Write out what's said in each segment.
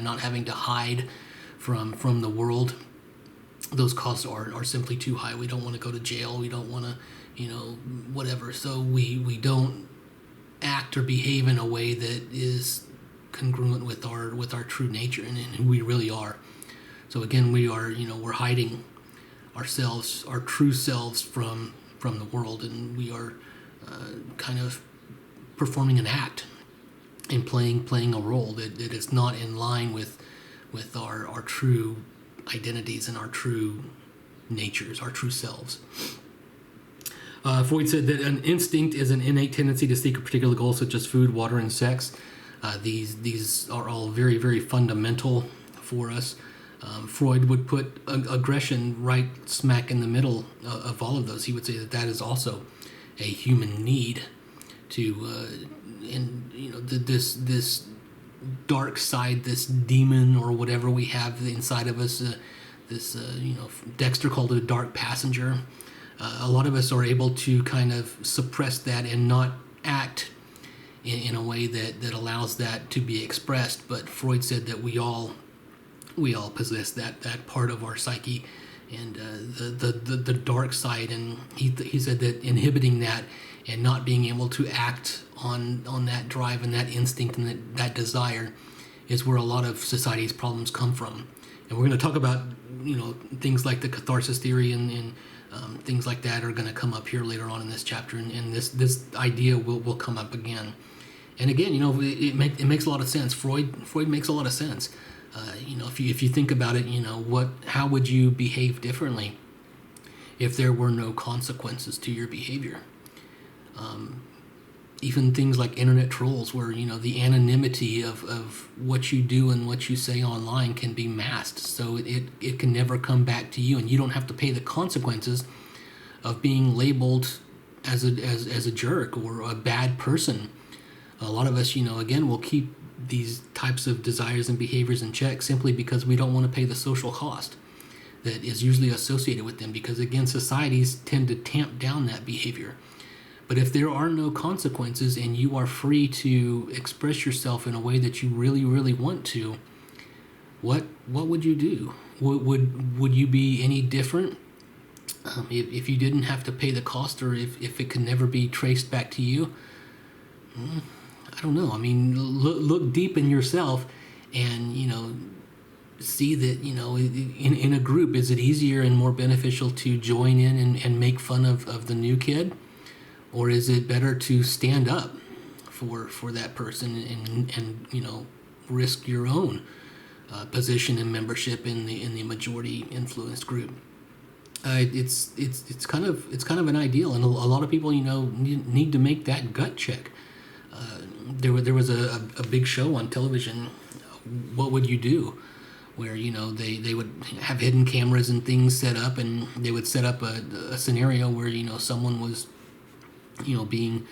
not having to hide from the world. Those costs are simply too high. We don't want to go to jail. We don't want to, whatever. So we don't act or behave in a way that is congruent with our true nature and who we really are. So again, we're hiding ourselves, our true selves from the world, and we are kind of performing an act and playing a role that is not in line with our true identities and our true natures, our true selves. Freud said that an instinct is an innate tendency to seek a particular goal, such as food, water, and sex. These are all very, very fundamental for us. Freud would put aggression right smack in the middle of all of those. He would say that is also a human need to, this dark side, this demon or whatever we have inside of us. Dexter called it a dark passenger. A lot of us are able to kind of suppress that and not act in a way that allows that to be expressed. But Freud said that we all possess that part of our psyche and the dark side, and he said that inhibiting that and not being able to act on that drive and that instinct and that desire is where a lot of society's problems come from. And we're going to talk about things like the catharsis theory and things like that are going to come up here later on in this chapter, and this idea will come up again. And again, it makes a lot of sense. Freud makes a lot of sense. If you think about it, how would you behave differently if there were no consequences to your behavior? Even things like internet trolls, where the anonymity of what you do and what you say online can be masked, so it can never come back to you, and you don't have to pay the consequences of being labeled as a jerk or a bad person. A lot of us, again, will keep these types of desires and behaviors in check simply because we don't want to pay the social cost that is usually associated with them, because again, societies tend to tamp down that behavior. But if there are no consequences and you are free to express yourself in a way that you really, really want to, what would you do? Would you be any different if you didn't have to pay the cost, or if it could never be traced back to you? I don't know. I mean, look deep in yourself and, see that, in a group, is it easier and more beneficial to join in and make fun of the new kid? Or is it better to stand up for that person and risk your own position and membership in the majority influenced group? It's kind of an ideal, and a lot of people need to make that gut check. There was a big show on television, What Would You Do? Where they would have hidden cameras and things set up, and they would set up a scenario where someone was being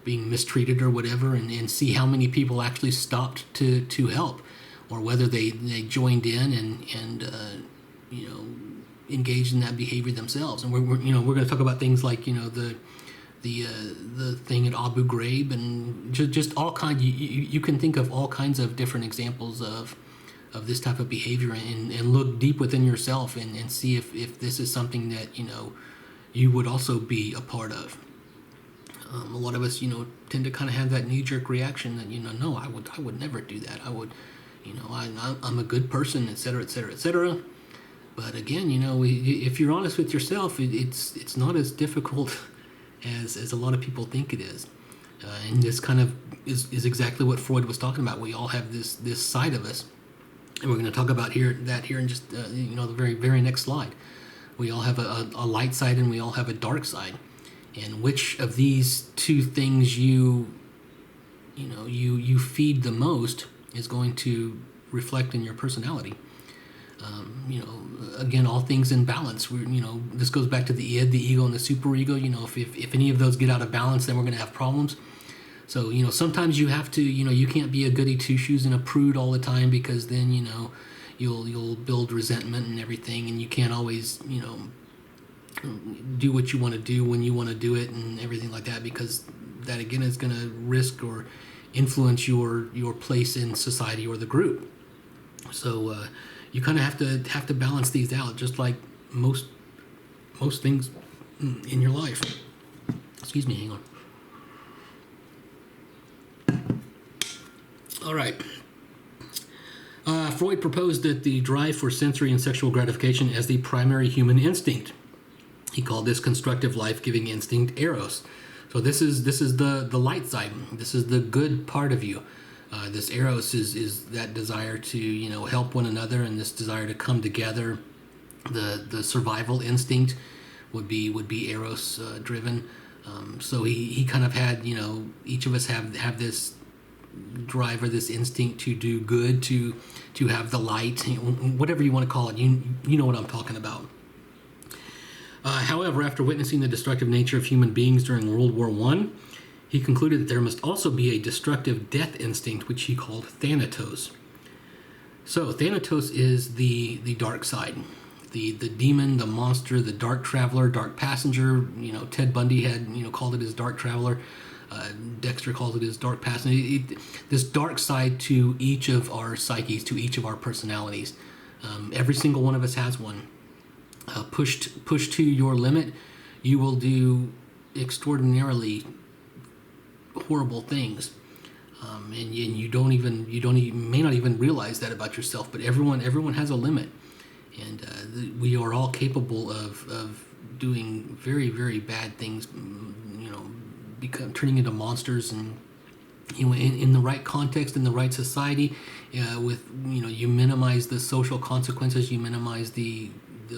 mistreated or whatever, and see how many people actually stopped to help, or whether they joined in and engaged in that behavior themselves. And we're going to talk about things like the thing at Abu Ghraib, and just all kinds. You can think of all kinds of different examples of this type of behavior, and look deep within yourself and see if this is something that you would also be a part of. A lot of us, tend to kind of have that knee-jerk reaction that, no, I would never do that. I would, I'm a good person, et cetera, et cetera, et cetera. But again, if you're honest with yourself, it's not as difficult as a lot of people think it is. And this kind of is exactly what Freud was talking about. We all have this side of us, and we're going to talk about that here in just the very, very next slide. We all have a light side and we all have a dark side. And which of these two things you feed the most is going to reflect in your personality. Again, all things in balance. This goes back to the id, the ego, and the superego. If any of those get out of balance, then we're going to have problems. So sometimes you have to. You can't be a goody two shoes and a prude all the time, because then you'll build resentment and everything, and you can't always do what you want to do when you want to do it and everything like that, because that again is going to risk or influence your place in society or the group. So you kind of have to balance these out, just like most things in your life. Excuse me, hang on. All right. Freud proposed that the drive for sensory and sexual gratification as the primary human instinct. He called this constructive life-giving instinct eros. So this is the light side. This is the good part of you. This eros is that desire to help one another, and this desire to come together. The survival instinct would be eros driven. So he kind of had each of us have this drive or this instinct to do good, to have the light, whatever you want to call it. You know what I'm talking about. However, after witnessing the destructive nature of human beings during World War I, he concluded that there must also be a destructive death instinct, which he called thanatos. So thanatos is the dark side, the demon, the monster, the dark traveler, dark passenger. Ted Bundy had called it his dark traveler. Dexter calls it his dark passenger. This dark side to each of our psyches, to each of our personalities. Every single one of us has one. Pushed to your limit, you will do extraordinarily horrible things, and you may not even realize that about yourself. But everyone has a limit, and we are all capable of doing very, very bad things. Turning into monsters, and in the right context, in the right society, you minimize the social consequences, you minimize the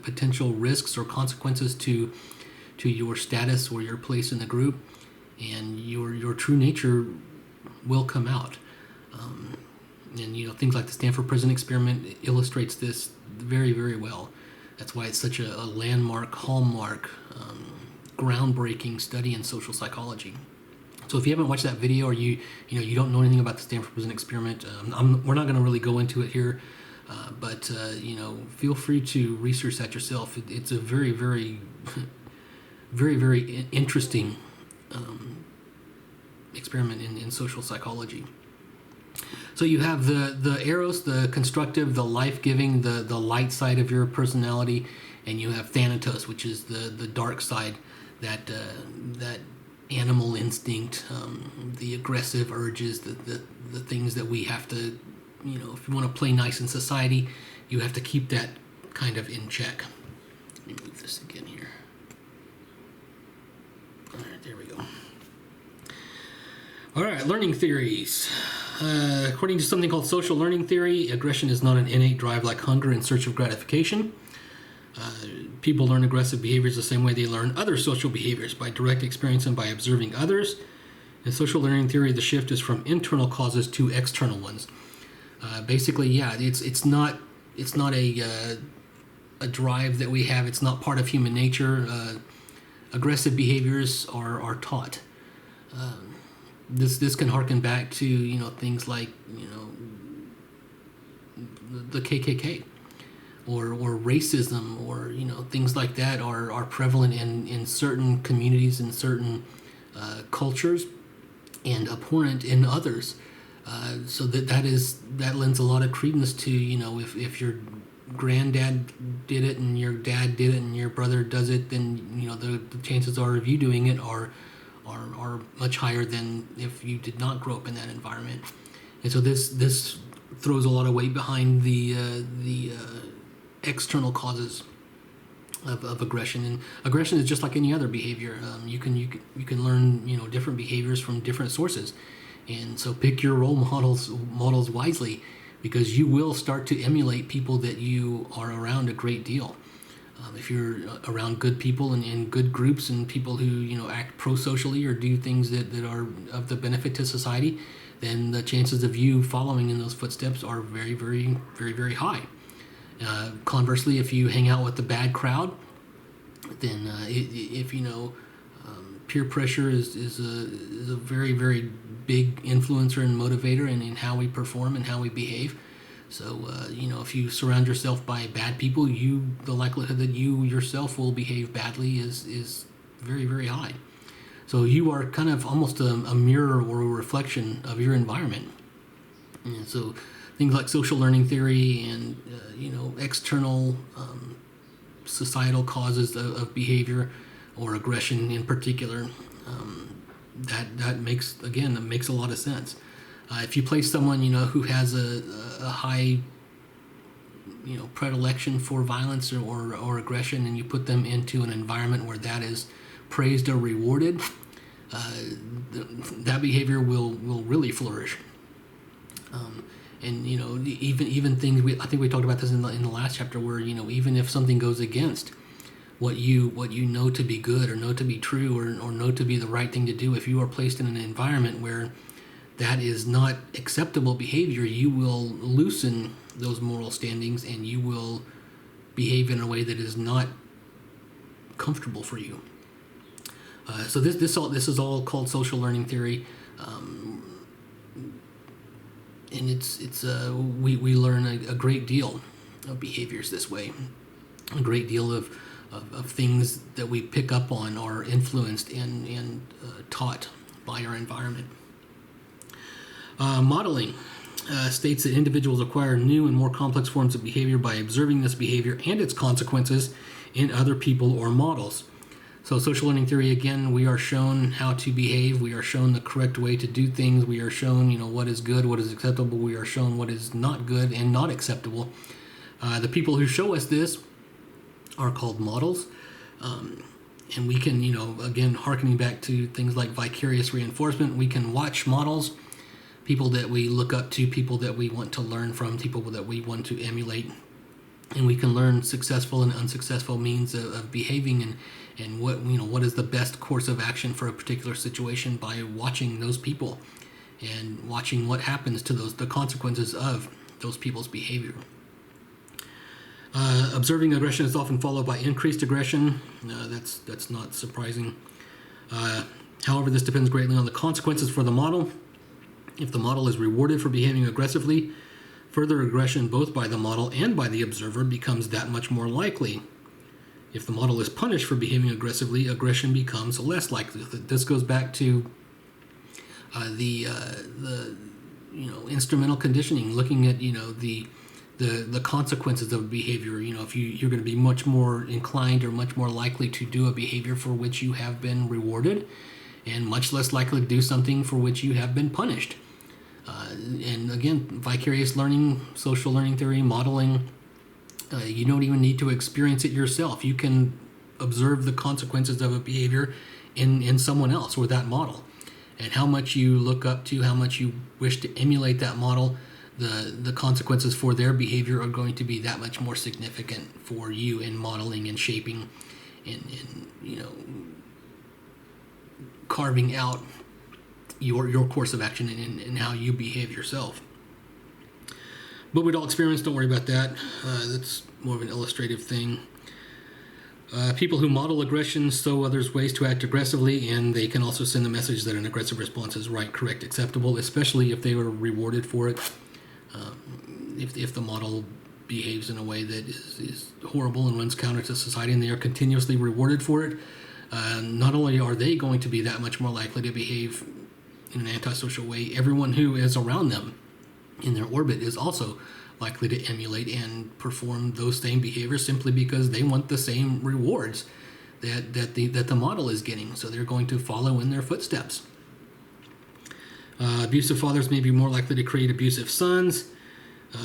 potential risks or consequences to your status or your place in the group, and your true nature will come out. And things like the Stanford Prison Experiment illustrates this very, very well. That's why it's such a landmark, hallmark, groundbreaking study in social psychology. So if you haven't watched that video, or you don't know anything about the Stanford Prison Experiment, we're not going to really go into it here, but feel free to research that yourself. It's a very, very, very, very interesting experiment in social psychology. So you have the eros, the constructive, the life-giving, the light side of your personality, and you have thanatos, which is the dark side, that animal instinct, the aggressive urges, the things that we have to, if you want to play nice in society, you have to keep that kind of in check. Let me move this again here. All right, there we go. All right, learning theories. According to something called social learning theory, aggression is not an innate drive like hunger in search of gratification. People learn aggressive behaviors the same way they learn other social behaviors, by direct experience and by observing others. In social learning theory, the shift is from internal causes to external ones. Basically, yeah, it's not a drive that we have. It's not part of human nature. Aggressive behaviors are taught. This can harken back to things like the KKK. Or racism, or things like that are prevalent in certain communities, in certain cultures, and abhorrent in others. So that lends a lot of credence to if your granddad did it and your dad did it and your brother does it, then the chances are of you doing it are much higher than if you did not grow up in that environment. And so this throws a lot of weight behind the external causes of aggression. And aggression is just like any other behavior. You can learn different behaviors from different sources, and so pick your role models wisely, because you will start to emulate people that you are around a great deal. If you're around good people and in good groups and people who act prosocially or do things that are of the benefit to society, then the chances of you following in those footsteps are very, very, very, very high. Conversely, if you hang out with the bad crowd, then if peer pressure is a very, very big influencer and motivator in how we perform and how we behave. So if you surround yourself by bad people, the likelihood that you yourself will behave badly is very, very high. So you are kind of almost a mirror or a reflection of your environment. And so things like social learning theory and external societal causes of behavior or aggression in particular. That makes a lot of sense. If you place someone who has a high predilection for violence or aggression, and you put them into an environment where that is praised or rewarded, that behavior will really flourish. And even things I think we talked about this in the last chapter, where even if something goes against what you know to be good or know to be true or know to be the right thing to do, if you are placed in an environment where that is not acceptable behavior, you will loosen those moral standings and you will behave in a way that is not comfortable for you. So this is all called social learning theory, and we learn a great deal of behaviors this way. A great deal of things that we pick up on are influenced and taught by our environment. Modeling states that individuals acquire new and more complex forms of behavior by observing this behavior and its consequences in other people or models. So social learning theory, again, we are shown how to behave. We are shown the correct way to do things. We are shown, what is good, what is acceptable. We are shown what is not good and not acceptable. The people who show us this are called models. And we can, again, hearkening back to things like vicarious reinforcement, we can watch models, people that we look up to, people that we want to learn from, people that we want to emulate. And we can learn successful and unsuccessful means of behaving and what is the best course of action for a particular situation by watching those people and watching what happens to the consequences of those people's behavior. Observing aggression is often followed by increased aggression. That's not surprising. However, this depends greatly on the consequences for the model. If the model is rewarded for behaving aggressively, further aggression both by the model and by the observer becomes that much more likely. If the model is punished for behaving aggressively, aggression becomes less likely. This goes back to the instrumental conditioning, looking at the consequences of behavior. If you're going to be much more inclined or much more likely to do a behavior for which you have been rewarded, and much less likely to do something for which you have been punished. And again, vicarious learning, social learning theory, modeling, you don't even need to experience it yourself. You can observe the consequences of a behavior in someone else or that model. And how much you look up to, how much you wish to emulate that model, the consequences for their behavior are going to be that much more significant for you in modeling and shaping and carving out your course of action and how you behave yourself. But with all experience, don't worry about that. That's more of an illustrative thing. People who model aggression show others ways to act aggressively, and they can also send the message that an aggressive response is right, correct, acceptable, especially if they were rewarded for it. If the model behaves in a way that is horrible and runs counter to society, and they are continuously rewarded for it, not only are they going to be that much more likely to behave in an antisocial way, everyone who is around them in their orbit is also likely to emulate and perform those same behaviors simply because they want the same rewards that the model is getting. So they're going to follow in their footsteps. Abusive fathers may be more likely to create abusive sons.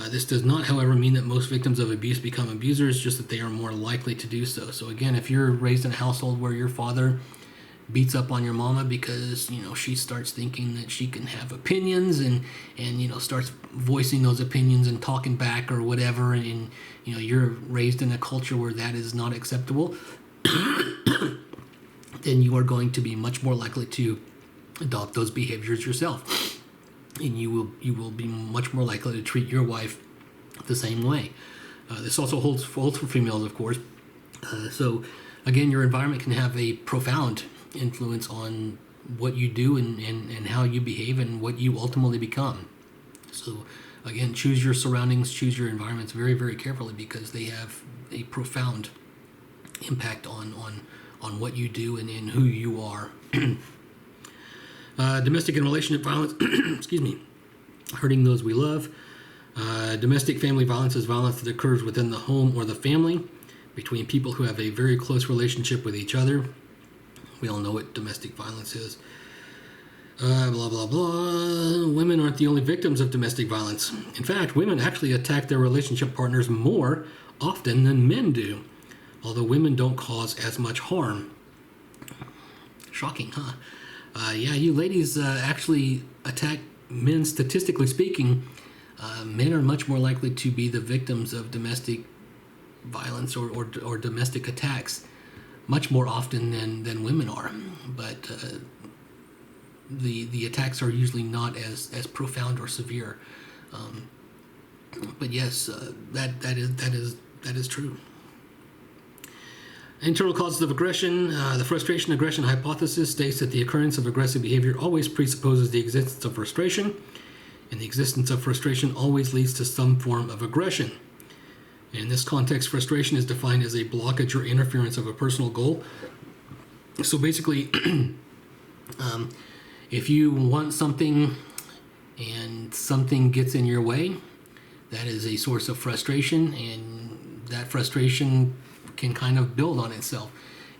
This does not, however, mean that most victims of abuse become abusers, just that they are more likely to do so. So again, if you're raised in a household where your father beats up on your mama because she starts thinking that she can have opinions and starts voicing those opinions and talking back or whatever, and you're raised in a culture where that is not acceptable, then you are going to be much more likely to adopt those behaviors yourself, and you will be much more likely to treat your wife the same way. This also holds for females, of course. So again, your environment can have a profound influence on what you do and how you behave and what you ultimately become. So again, choose your surroundings, choose your environments very, very carefully, because they have a profound impact on what you do and who you are. Domestic and relationship violence, excuse me, hurting those we love. Domestic family violence is violence that occurs within the home or the family between people who have a very close relationship with each other. We all know what domestic violence is. Blah, blah, blah. Women aren't the only victims of domestic violence. In fact, women actually attack their relationship partners more often than men do, although women don't cause as much harm. Shocking, huh? Yeah, you ladies actually attack men, statistically speaking. Men are much more likely to be the victims of domestic violence or domestic attacks much more often than women are. But the attacks are usually not as profound or severe. But yes, that is true. Internal causes of aggression. The frustration-aggression hypothesis states that the occurrence of aggressive behavior always presupposes the existence of frustration, and the existence of frustration always leads to some form of aggression. In this context, frustration is defined as a blockage or interference of a personal goal. So basically, if you want something and something gets in your way, that is a source of frustration, and that frustration can kind of build on itself.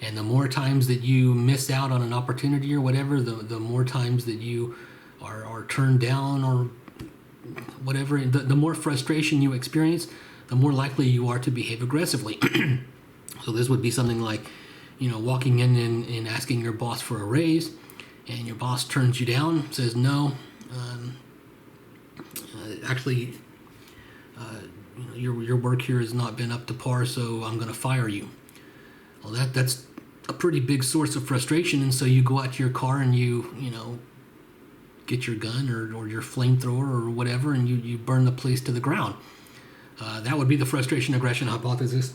And the more times that you miss out on an opportunity or whatever, the more times that you are turned down or whatever, the more frustration you experience, the more likely you are to behave aggressively. So this would be something like, walking in and asking your boss for a raise, and your boss turns you down, says no. Actually, your work here has not been up to par, so I'm going to fire you. Well, that's a pretty big source of frustration, and so you go out to your car and you get your gun or your flamethrower or whatever, and you burn the place to the ground. That would be the frustration-aggression hypothesis.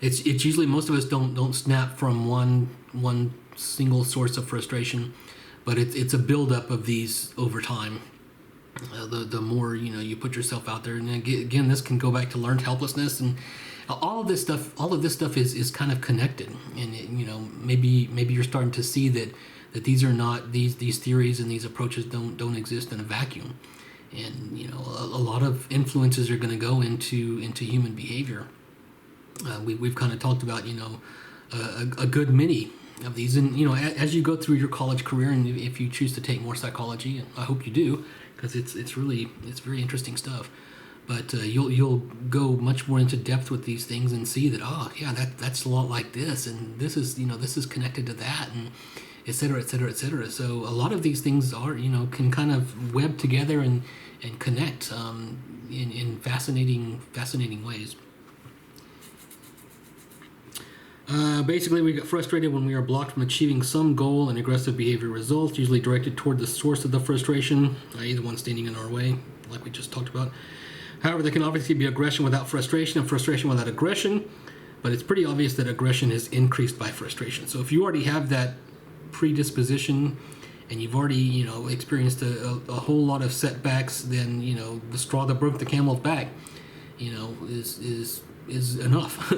It's usually, most of us don't snap from one single source of frustration, but it's a buildup of these over time. The more you put yourself out there, and again, this can go back to learned helplessness, and all of this stuff is kind of connected. And maybe you're starting to see that these are not these theories and these approaches don't exist in a vacuum. And a lot of influences are going to go into human behavior. We've kind of talked about a good many of these, and as you go through your college career, and if you choose to take more psychology, and I hope you do, because it's very interesting stuff. But you'll go much more into depth with these things and see that that's a lot like this, and this is connected to that, and et cetera, et cetera, et cetera. So a lot of these things are can kind of web together and connect in fascinating ways. Basically, we get frustrated when we are blocked from achieving some goal, and aggressive behavior results, usually directed toward the source of the frustration, i.e. the one standing in our way, like we just talked about. However, there can obviously be aggression without frustration and frustration without aggression, but it's pretty obvious that aggression is increased by frustration. So if you already have that predisposition and you've already experienced a whole lot of setbacks, then the straw that broke the camel's back is enough.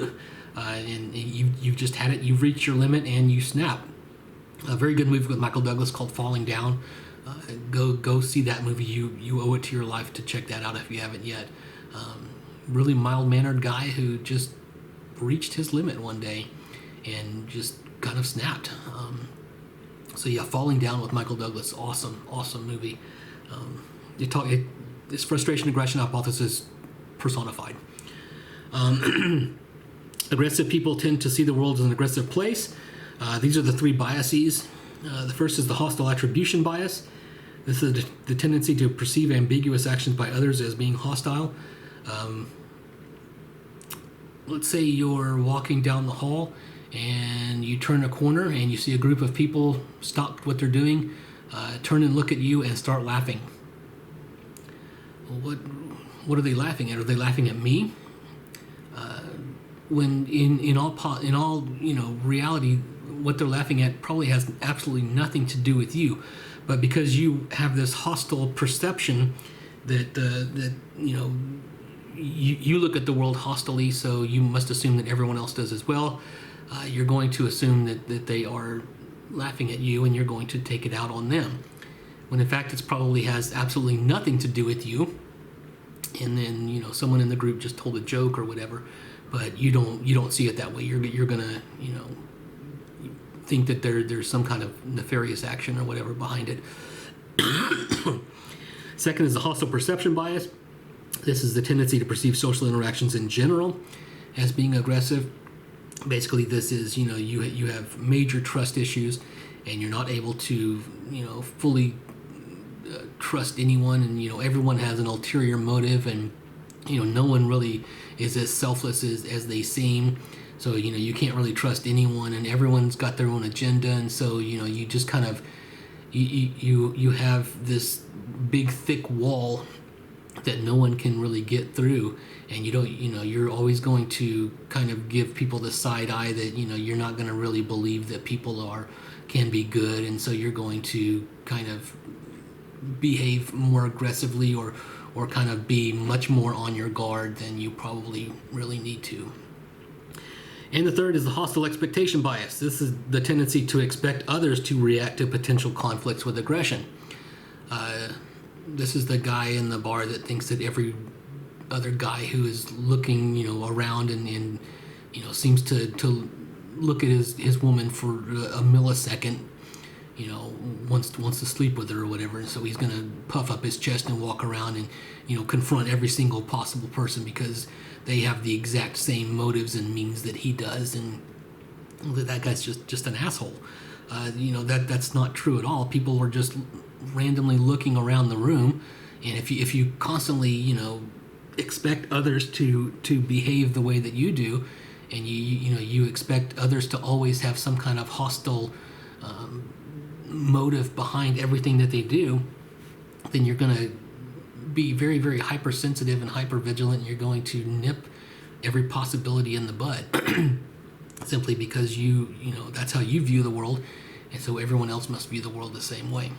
And you've just had it, you've reached your limit, and you snap. A very good movie with Michael Douglas called Falling Down. Go see that movie. You owe it to your life to check that out if you haven't yet. Really mild-mannered guy who just reached his limit one day and just kind of snapped. So yeah, Falling Down with Michael Douglas, awesome movie. This frustration-aggression hypothesis personified. Aggressive people tend to see the world as an aggressive place. These are the three biases. The first is the hostile attribution bias. This is the tendency to perceive ambiguous actions by others as being hostile. Let's say you're walking down the hall and you turn a corner and you see a group of people stop what they're doing, turn and look at you and start laughing. Well, what are they laughing at? Are they laughing at me? When in all reality, what they're laughing at probably has absolutely nothing to do with you, but because you have this hostile perception that you look at the world hostilely, so you must assume that everyone else does as well. You're going to assume that they are laughing at you, and you're going to take it out on them, when in fact it probably has absolutely nothing to do with you. and then someone in the group just told a joke or whatever, but you don't see it that way. You're gonna think that there's some kind of nefarious action or whatever behind it. Second is the hostile perception bias. This is the tendency to perceive social interactions in general as being aggressive. Basically, this is you have major trust issues, and you're not able to fully trust anyone, and everyone has an ulterior motive, and no one really is as selfless as they seem. So you can't really trust anyone, and everyone's got their own agenda, and so you just kind of you have this big thick wall that no one can really get through, and you're always going to kind of give people the side eye that you're not going to really believe that people can be good, and so you're going to kind of behave more aggressively or kind of be much more on your guard than you probably really need to. And the third is the hostile expectation bias. This is the tendency to expect others to react to potential conflicts with aggression. This is the guy in the bar that thinks that every other guy who is looking, around and seems to look at his woman for a millisecond, wants to sleep with her or whatever, and so he's going to puff up his chest and walk around and confront every single possible person because they have the exact same motives and means that he does, and that guy's just an asshole. That's not true at all. People are just randomly looking around the room, and if you constantly expect others to behave the way that you do, and you expect others to always have some kind of hostile motive behind everything that they do, then you're going to be very, very hypersensitive and hypervigilant, and you're going to nip every possibility in the bud simply because that's how you view the world, and so everyone else must view the world the same way.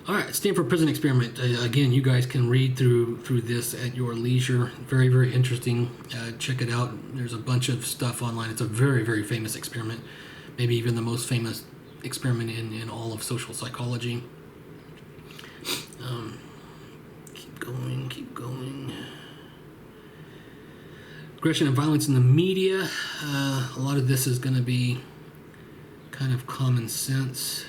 All right, Stanford Prison Experiment. Again, you guys can read through this at your leisure. Very, very interesting. Check it out. There's a bunch of stuff online. It's a very, very famous experiment, maybe even the most famous experiment in all of social psychology. Keep going. Aggression and violence in the media. A lot of this is going to be kind of common sense.